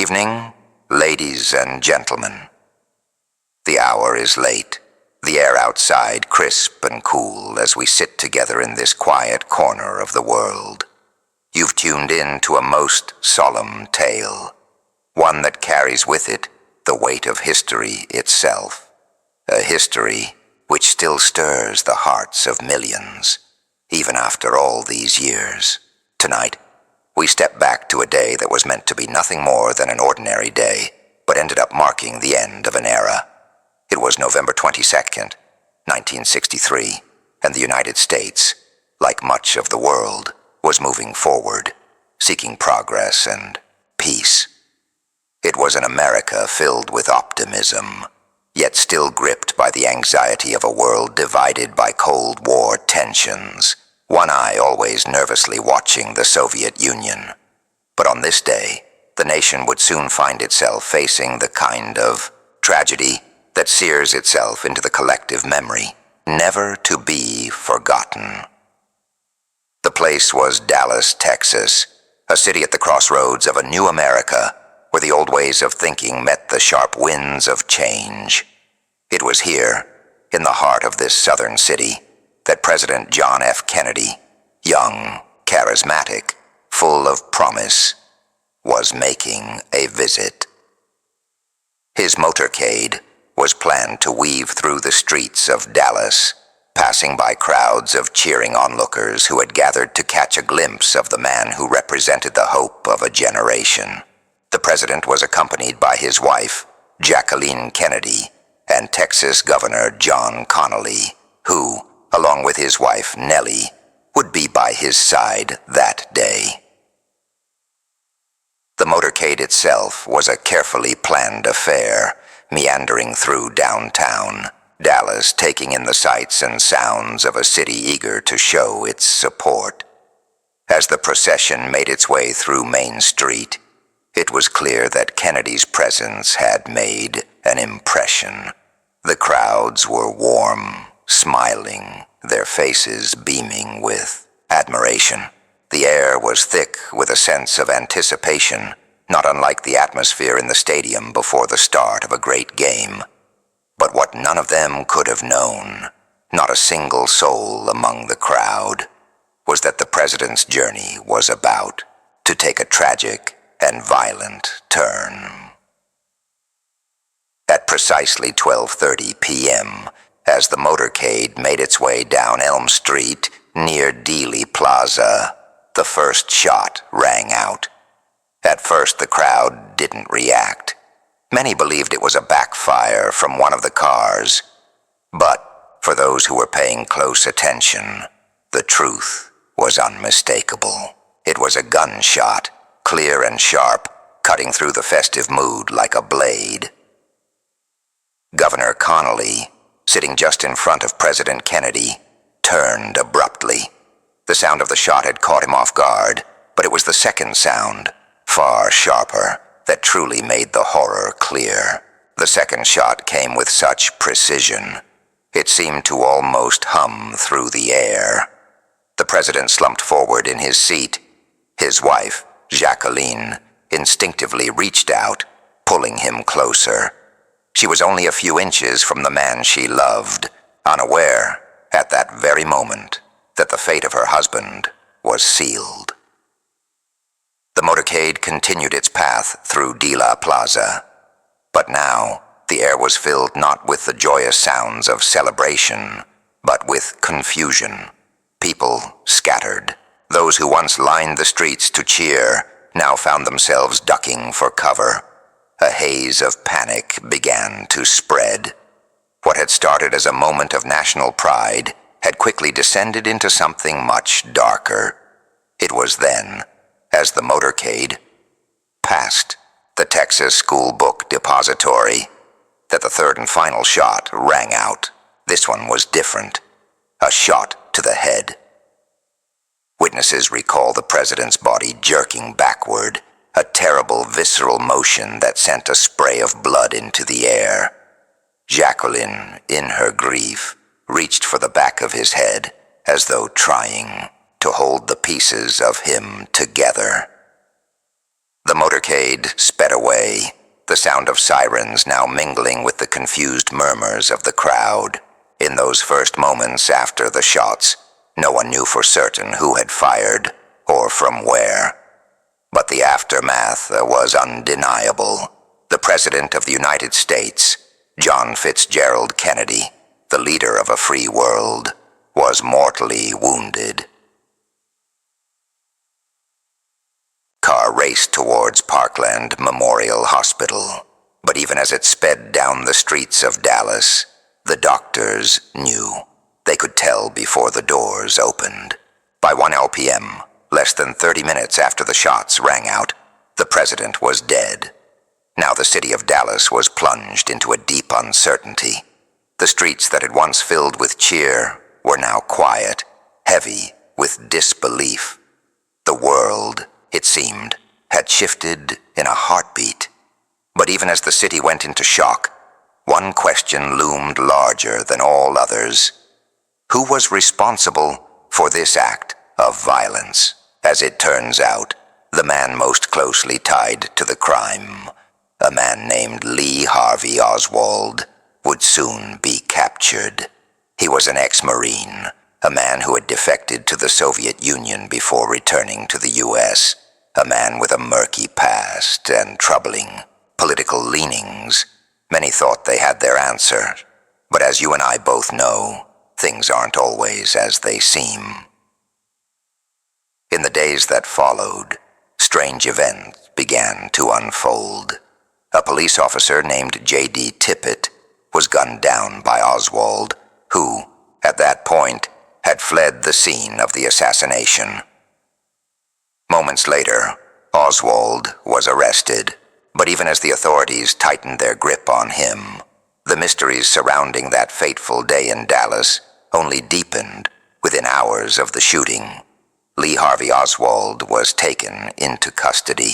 evening, ladies and gentlemen. The hour is late, the air outside crisp and cool as we sit together in this quiet corner of the world. You've tuned in to a most solemn tale, one that carries with it the weight of history itself, a history which still stirs the hearts of millions, even after all these years. Tonight, we step back to a day that was meant to be nothing more than an ordinary day, but ended up marking the end of an era. It was November 22nd, 1963, and the United States, like much of the world, was moving forward, seeking progress and peace. It was an America filled with optimism, yet still gripped by the anxiety of a world divided by Cold War tensions, one eye always nervously watching the Soviet Union. But on this day, the nation would soon find itself facing the kind of tragedy that sears itself into the collective memory, never to be forgotten. The place was Dallas, Texas, a city at the crossroads of a new America, where the old ways of thinking met the sharp winds of change. It was here, in the heart of this southern city, that President John F. Kennedy, young, charismatic, full of promise, was making a visit. His motorcade was planned to weave through the streets of Dallas, passing by crowds of cheering onlookers who had gathered to catch a glimpse of the man who represented the hope of a generation. The president was accompanied by his wife, Jacqueline Kennedy, and Texas Governor John Connally, who, along with his wife Nellie, would be by his side that day. The motorcade itself was a carefully planned affair, meandering through downtown, Dallas taking in the sights and sounds of a city eager to show its support. As the procession made its way through Main Street, it was clear that Kennedy's presence had made an impression. The crowds were warm, smiling, their faces beaming with admiration. The air was thick with a sense of anticipation, not unlike the atmosphere in the stadium before the start of a great game. But what none of them could have known, not a single soul among the crowd, was that the president's journey was about to take a tragic and violent turn. At precisely 12:30 p.m., as the motorcade made its way down Elm Street near Dealey Plaza, the first shot rang out. At first, the crowd didn't react. Many believed it was a backfire from one of the cars. But for those who were paying close attention, the truth was unmistakable. It was a gunshot, clear and sharp, cutting through the festive mood like a blade. Governor Connally, sitting just in front of President Kennedy, turned abruptly. The sound of the shot had caught him off guard, but it was the second sound, far sharper, that truly made the horror clear. The second shot came with such precision, it seemed to almost hum through the air. The president slumped forward in his seat. His wife, Jacqueline, instinctively reached out, pulling him closer. She was only a few inches from the man she loved, unaware, at that very moment, that the fate of her husband was sealed. The motorcade continued its path through Dealey Plaza, but now the air was filled not with the joyous sounds of celebration, but with confusion. People scattered. Those who once lined the streets to cheer now found themselves ducking for cover. A haze of panic began to spread. What had started as a moment of national pride had quickly descended into something much darker. It was then, as the motorcade passed the Texas School Book Depository, that the third and final shot rang out. This one was different. A shot to the head. Witnesses recall the president's body jerking backward, a terrible visceral motion that sent a spray of blood into the air. Jacqueline, in her grief, reached for the back of his head, as though trying to hold the pieces of him together. The motorcade sped away, the sound of sirens now mingling with the confused murmurs of the crowd. In those first moments after the shots, no one knew for certain who had fired or from where. But the aftermath was undeniable. The President of the United States, John Fitzgerald Kennedy, the leader of a free world, was mortally wounded. Car raced towards Parkland Memorial Hospital, but even as it sped down the streets of Dallas, the doctors knew. They could tell before the doors opened. By 1 p.m., less than 30 minutes after the shots rang out, the president was dead. Now the city of Dallas was plunged into a deep uncertainty. The streets that had once filled with cheer were now quiet, heavy with disbelief. The world, it seemed, had shifted in a heartbeat. But even as the city went into shock, one question loomed larger than all others. Who was responsible for this act of violence? As it turns out, the man most closely tied to the crime, a man named Lee Harvey Oswald, would soon be captured. He was an ex-Marine, a man who had defected to the Soviet Union before returning to the U.S., a man with a murky past and troubling political leanings. Many thought they had their answer, but as you and I both know, things aren't always as they seem. In the days that followed, strange events began to unfold. A police officer named J.D. Tippit was gunned down by Oswald, who, at that point, had fled the scene of the assassination. Moments later, Oswald was arrested, but even as the authorities tightened their grip on him, the mysteries surrounding that fateful day in Dallas only deepened within hours of the shooting. Lee Harvey Oswald was taken into custody.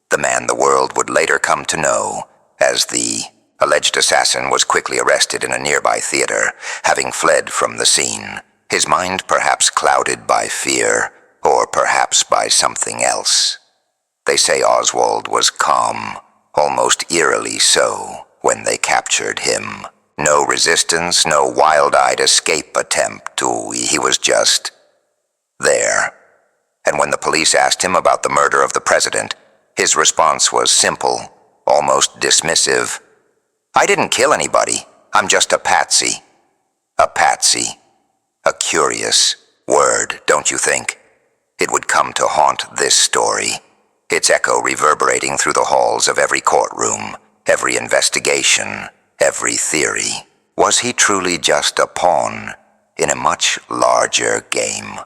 The man the world would later come to know as the alleged assassin was quickly arrested in a nearby theater, having fled from the scene, his mind perhaps clouded by fear, or perhaps by something else. They say Oswald was calm, almost eerily so, when they captured him. No resistance, no wild-eyed escape attempt. He was just there. And when the police asked him about the murder of the president, his response was simple, almost dismissive. "I didn't kill anybody. I'm just a patsy." A patsy. A curious word, don't you think? It would come to haunt this story, its echo reverberating through the halls of every courtroom, every investigation, every theory. Was he truly just a pawn in a much larger game?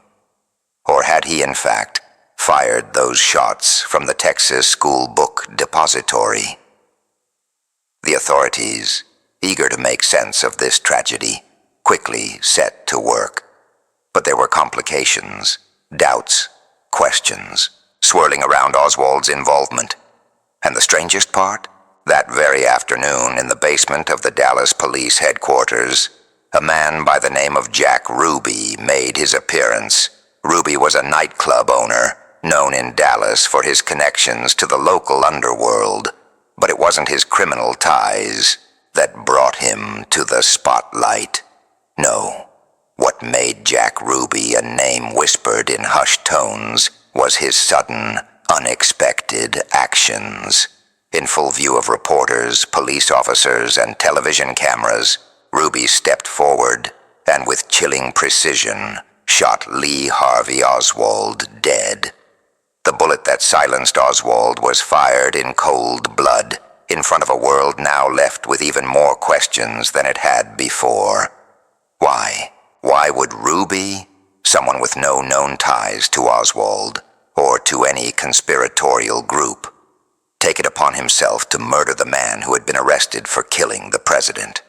Or had he, in fact, fired those shots from the Texas School Book Depository? The authorities, eager to make sense of this tragedy, quickly set to work. But there were complications, doubts, questions, swirling around Oswald's involvement. And the strangest part? That very afternoon, in the basement of the Dallas Police Headquarters, a man by the name of Jack Ruby made his appearance. Ruby was a nightclub owner, known in Dallas for his connections to the local underworld, but it wasn't his criminal ties that brought him to the spotlight. No, what made Jack Ruby a name whispered in hushed tones was his sudden, unexpected actions. In full view of reporters, police officers, and television cameras, Ruby stepped forward and with chilling precision shot Lee Harvey Oswald dead. The bullet that silenced Oswald was fired in cold blood, in front of a world now left with even more questions than it had before. Why? Why would Ruby, someone with no known ties to Oswald, or to any conspiratorial group, take it upon himself to murder the man who had been arrested for killing the president?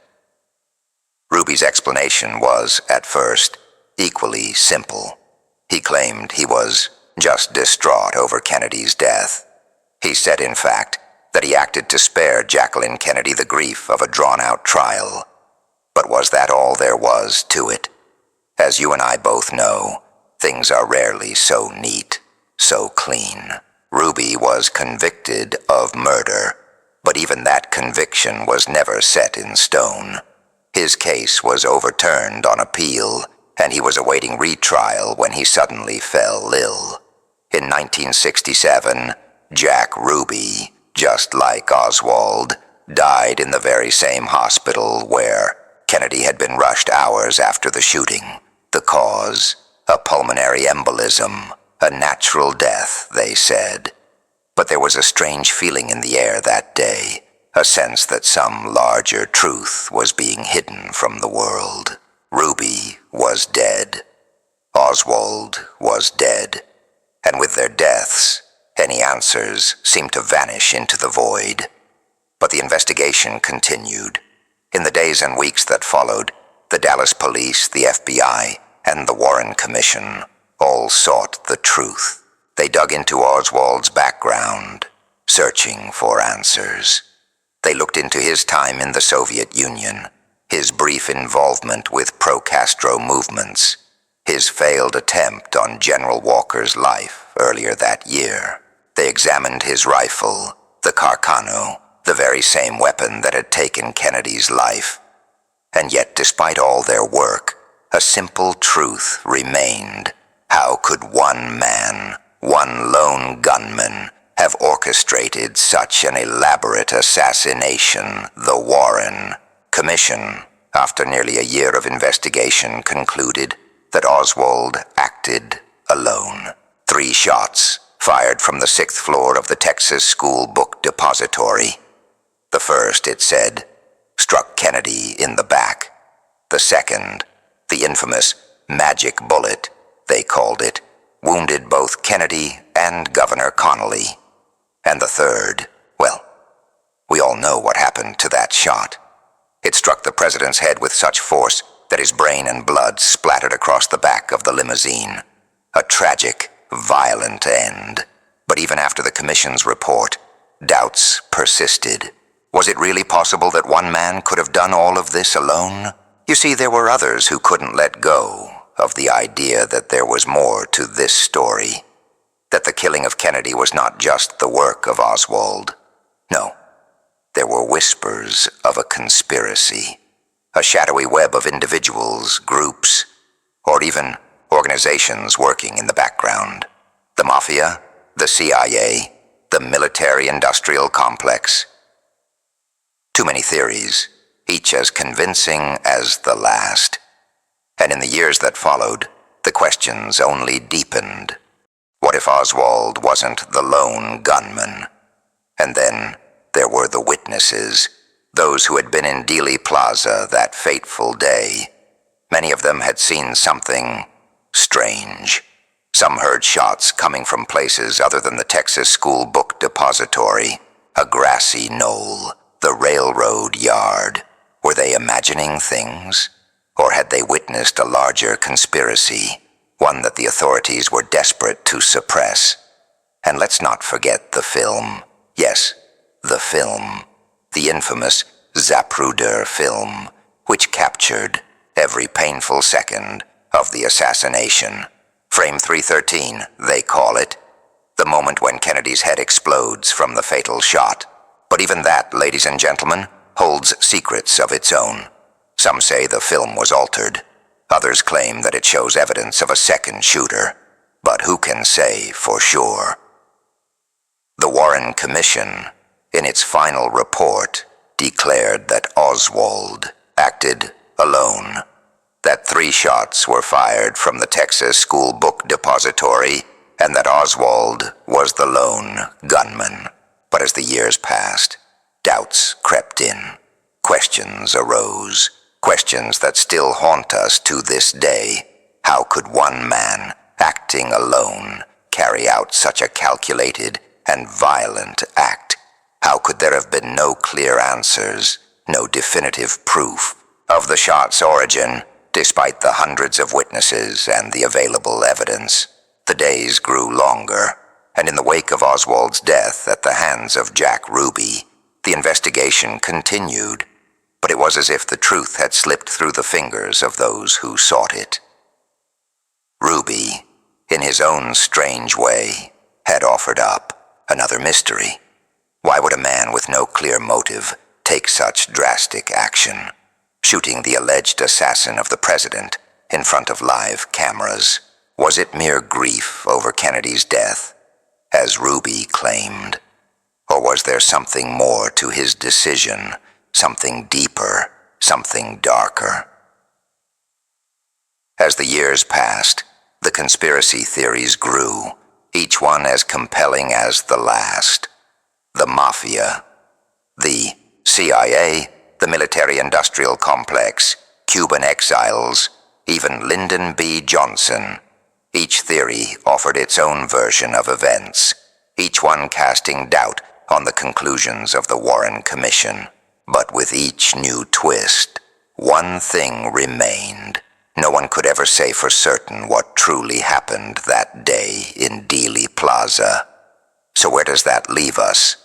Ruby's explanation was, at first, equally simple. He claimed he was just distraught over Kennedy's death. He said, in fact, that he acted to spare Jacqueline Kennedy the grief of a drawn-out trial. But was that all there was to it? As you and I both know, things are rarely so neat, so clean. Ruby was convicted of murder, but even that conviction was never set in stone. His case was overturned on appeal, and he was awaiting retrial when he suddenly fell ill. In 1967, Jack Ruby, just like Oswald, died in the very same hospital where Kennedy had been rushed hours after the shooting. The cause, a pulmonary embolism, a natural death, they said. But there was a strange feeling in the air that day, a sense that some larger truth was being hidden from the world. Ruby was dead. Oswald was dead. And with their deaths, any answers seemed to vanish into the void. But the investigation continued. In the days and weeks that followed, the Dallas police, the FBI, and the Warren Commission all sought the truth. They dug into Oswald's background, searching for answers. They looked into his time in the Soviet Union, his brief involvement with pro-Castro movements, his failed attempt on General Walker's life earlier that year. They examined his rifle, the Carcano, the very same weapon that had taken Kennedy's life. And yet, despite all their work, a simple truth remained. How could one man, one lone gunman, have orchestrated such an elaborate assassination? The Warren Commission, after nearly a year of investigation, concluded that Oswald acted alone. 3 shots, fired from the 6th floor of the Texas School Book Depository. The first, it said, struck Kennedy in the back. The second, the infamous magic bullet, they called it, wounded both Kennedy and Governor Connolly. And the third, well, we all know what happened to that shot. It struck the president's head with such force that his brain and blood splattered across the back of the limousine. A tragic, violent end. But even after the commission's report, doubts persisted. Was it really possible that one man could have done all of this alone? You see, there were others who couldn't let go of the idea that there was more to this story. That the killing of Kennedy was not just the work of Oswald. No, there were whispers of a conspiracy. A shadowy web of individuals, groups, or even organizations working in the background. The Mafia, the CIA, the military-industrial complex. Too many theories, each as convincing as the last. And in the years that followed, the questions only deepened. What if Oswald wasn't the lone gunman? And then there were the witnesses, those who had been in Dealey Plaza that fateful day. Many of them had seen something strange. Some heard shots coming from places other than the Texas School Book Depository, a grassy knoll, the railroad yard. Were they imagining things? Or had they witnessed a larger conspiracy, one that the authorities were desperate to suppress? And let's not forget the film. Yes, the film. The infamous Zapruder film, which captured every painful second of the assassination. Frame 313, they call it. The moment when Kennedy's head explodes from the fatal shot. But even that, ladies and gentlemen, holds secrets of its own. Some say the film was altered. Others claim that it shows evidence of a second shooter. But who can say for sure? The Warren Commission, in its final report, declared that Oswald acted alone. That 3 shots were fired from the Texas School Book Depository, and that Oswald was the lone gunman. But as the years passed, doubts crept in. Questions arose. Questions that still haunt us to this day. How could one man, acting alone, carry out such a calculated and violent act? How could there have been no clear answers, no definitive proof of the shot's origin, despite the hundreds of witnesses and the available evidence? The days grew longer, and in the wake of Oswald's death at the hands of Jack Ruby, the investigation continued, but it was as if the truth had slipped through the fingers of those who sought it. Ruby, in his own strange way, had offered up. another mystery. Why would a man with no clear motive take such drastic action, shooting the alleged assassin of the president in front of live cameras? Was it mere grief over Kennedy's death, as Ruby claimed? Or was there something more to his decision, something deeper, something darker? As the years passed, the conspiracy theories grew, each one as compelling as the last. The Mafia, the CIA, the military-industrial complex, Cuban exiles, even Lyndon B. Johnson. Each theory offered its own version of events, each one casting doubt on the conclusions of the Warren Commission. But with each new twist, one thing remained. No one could ever say for certain what truly happened that day in Dealey Plaza. So where does that leave us?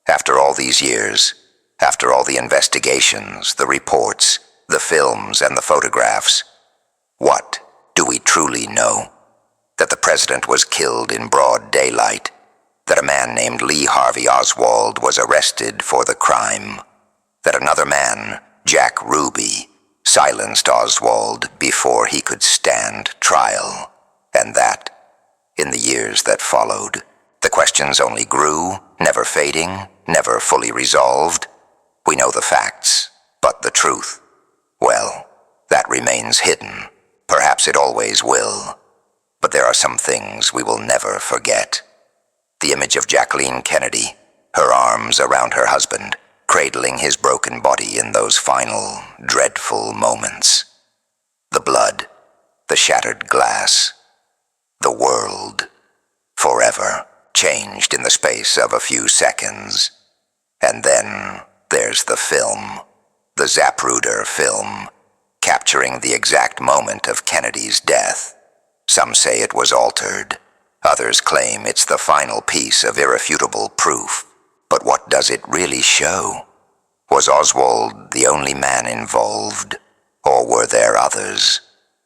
After all these years, after all the investigations, the reports, the films, and the photographs, what do we truly know? That the president was killed in broad daylight, that a man named Lee Harvey Oswald was arrested for the crime, that another man, Jack Ruby, silenced Oswald before he could stand trial, and that, in the years that followed, the questions only grew, never fading, never fully resolved. We know the facts, but the truth, well, that remains hidden. Perhaps it always will. But there are some things we will never forget. The image of Jacqueline Kennedy, her arms around her husband, cradling his broken body in those final, dreadful moments. The blood, the shattered glass, the world, forever changed in the space of a few seconds. And then there's the film, the Zapruder film, capturing the exact moment of Kennedy's death. Some say it was altered. Others claim it's the final piece of irrefutable proof. But what does it really show? Was Oswald the only man involved? Or were there others?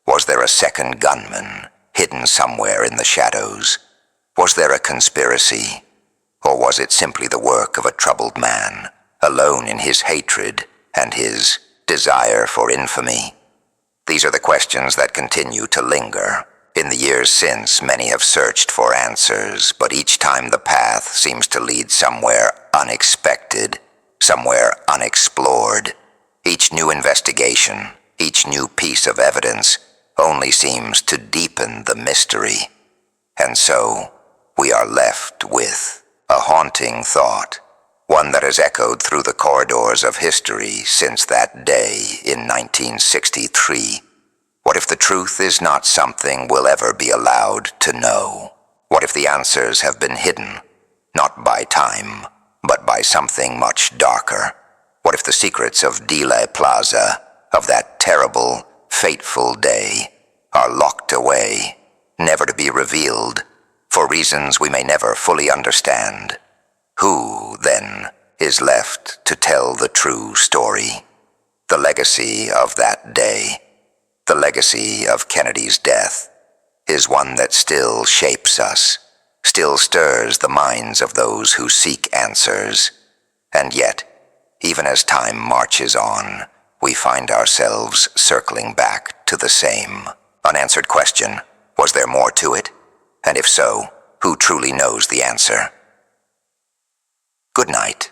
Was there a second gunman, hidden somewhere in the shadows? Was there a conspiracy? Or was it simply the work of a troubled man, alone in his hatred and his desire for infamy? These are the questions that continue to linger. In the years since, many have searched for answers, but each time the path seems to lead somewhere unexpected, somewhere unexplored. Each new investigation, each new piece of evidence, only seems to deepen the mystery. And so, we are left with a haunting thought, one that has echoed through the corridors of history since that day in 1963. What if the truth is not something we'll ever be allowed to know? What if the answers have been hidden, not by time, but by something much darker? What if the secrets of Dealey Plaza, of that terrible, fateful day, are locked away, never to be revealed, for reasons we may never fully understand? Who, then, is left to tell the true story? The legacy of that day, the legacy of Kennedy's death, is one that still shapes us, still stirs the minds of those who seek answers. And yet, even as time marches on, we find ourselves circling back to the same unanswered question. Was there more to it? And if so, who truly knows the answer? Good night.